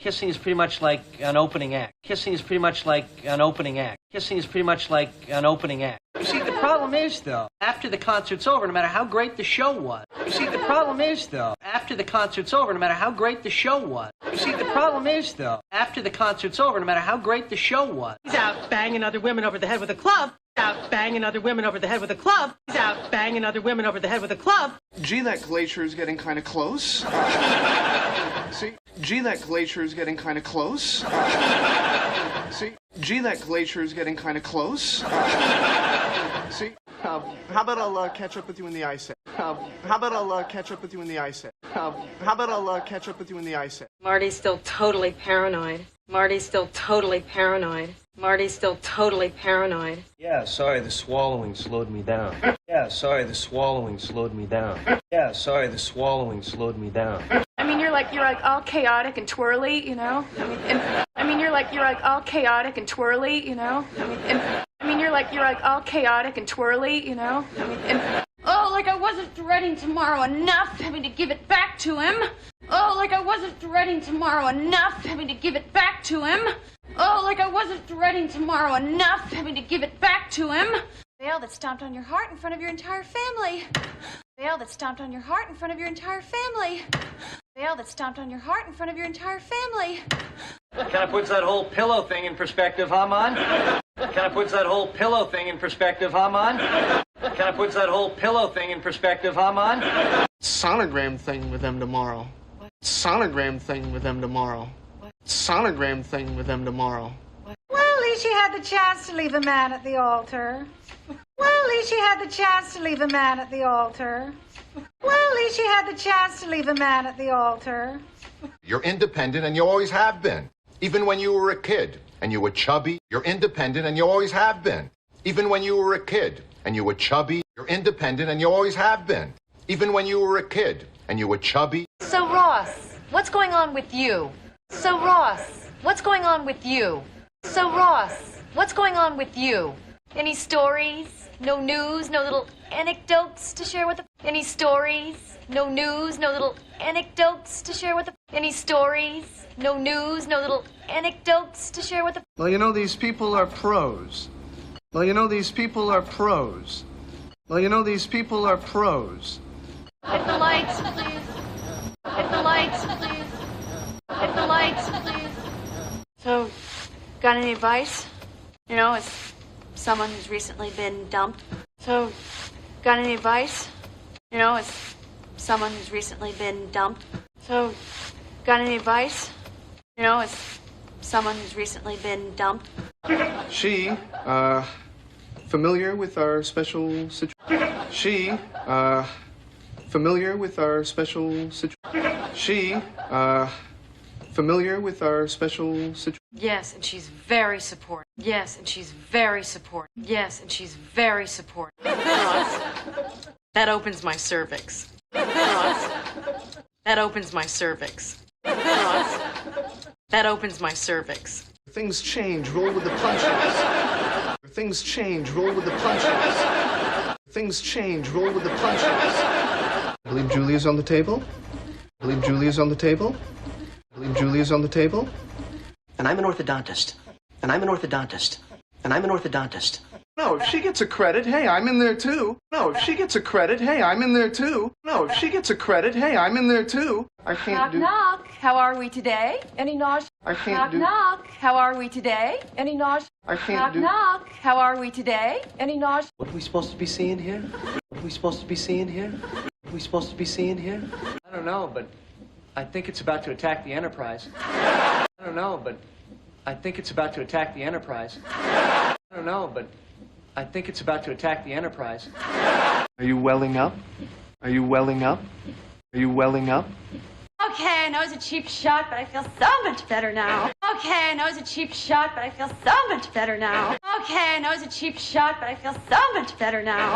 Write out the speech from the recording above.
Kissing is pretty much like an opening act. Kissing is pretty much like an opening act. Kissing is pretty much like an opening act. You see, the problem is, though, after the concert's over, no matter how great the show was. You see, the problem is, though, after the concert's over, no matter how great the show was. You see, the problem is, though, after the concert's over, no matter how great the show was. He's out banging other women over the head with a club. Out banging other women over the head with a club. He's out banging other women over the head with a club. Gee, that glacier is getting kind of close. See? Gee, that glacier is getting kind of close. See? Gee, that glacier is getting kind of close. See? How about I'll catch up with you in the ice? How about I'll catch up with you in the ice? How about I'll catch up with you in the ice? Marty's still totally paranoid. Marty's still totally paranoid. Marty's still totally paranoid. Yeah, sorry, the swallowing slowed me down. Yeah, sorry, the swallowing slowed me down. Yeah, sorry, the swallowing slowed me down. I mean, you're like all chaotic and twirly, you know. I mean, you're like all chaotic and twirly, you know. I mean, you're like all chaotic and twirly, you know. Oh, like I wasn't dreading tomorrow enough having to give it back to him. Oh, like I wasn't dreading tomorrow enough having to give it back to him. Oh, like I wasn't dreading tomorrow enough having to give it back to him. Veil that stomped on your heart in front of your entire family. Veil that stomped on your heart in front of your entire family. Veil that stomped on your heart in front of your entire family. Kind of puts that whole pillow thing in perspective, huh, Mon? Kind of puts that whole pillow thing in perspective, huh, Mon? Kind of puts that whole pillow thing in perspective, huh, Mon? Sonogram thing with them tomorrow. Sonogram thing with them tomorrow. Sonogram thing with them tomorrow. Well, at least you had the chance to leave a man at the altar. Well, at least you had the chance to leave a man at the altar. Well, at least you had the chance to leave a man at the altar. You're independent and you always have been. Even when you were a kid and you were chubby, you're independent and you always have been. Even when you were a kid and you were chubby, you're independent and you always have been. Even when you were a kid and you were chubby. So, Ross, what's going on with you? So, Ross, what's going on with you? So, Ross, what's going on with you? Any stories? No news? No little anecdotes to share with the... Any stories? No news? No little anecdotes to share with the... Any stories? No news? No little anecdotes to share with the... Well, you know, these people are pros. Well, you know, these people are pros. Well, you know, these people are pros. Hit the lights, please. Hit the lights, please. Hit the lights, please. So, got any advice? You know, as someone who's recently been dumped. So, got any advice? You know, as someone who's recently been dumped. So, got any advice? You know, as someone who's recently been dumped. She, familiar with our special situation. She, familiar with our special situation. She, familiar with our special situation. Yes, and she's very supportive. Yes, and she's very supportive. Yes, and she's very supportive. Ross, that opens my cervix. Ross, that opens my cervix. Ross, that opens my cervix. Things change, roll with the punches. Things change, roll with the punches. Things change, roll with the punches. I believe Julia's on the table. I believe Julia's on the table. I believe Julia's on the table. And I'm an orthodontist. And I'm an orthodontist. And I'm an orthodontist. No, if she gets a credit, hey, I'm in there too. No, if she gets a credit, hey, I'm in there too. No, if she gets a credit, hey, I'm in there too. I can't do... Knock, knock. How are we today? Any nausea? I can't Knock, do... knock. How are we today? Any nausea? I can't Knock, do... knock. How are we today? Any nausea? What are we supposed to be seeing here? What are we supposed to be seeing here? What are we supposed to be seeing here? I don't know, but I think it's about to attack the Enterprise. I don't know, but I think it's about to attack the Enterprise. I don't know, but I think it's about to attack the Enterprise. Are you welling up? Are you welling up? Are you welling up? Okay, I know it's a cheap shot, but I feel so much better now. Okay, I know it's a cheap shot, but I feel so much better now. Okay, I know it's a cheap shot, but I feel so much better now.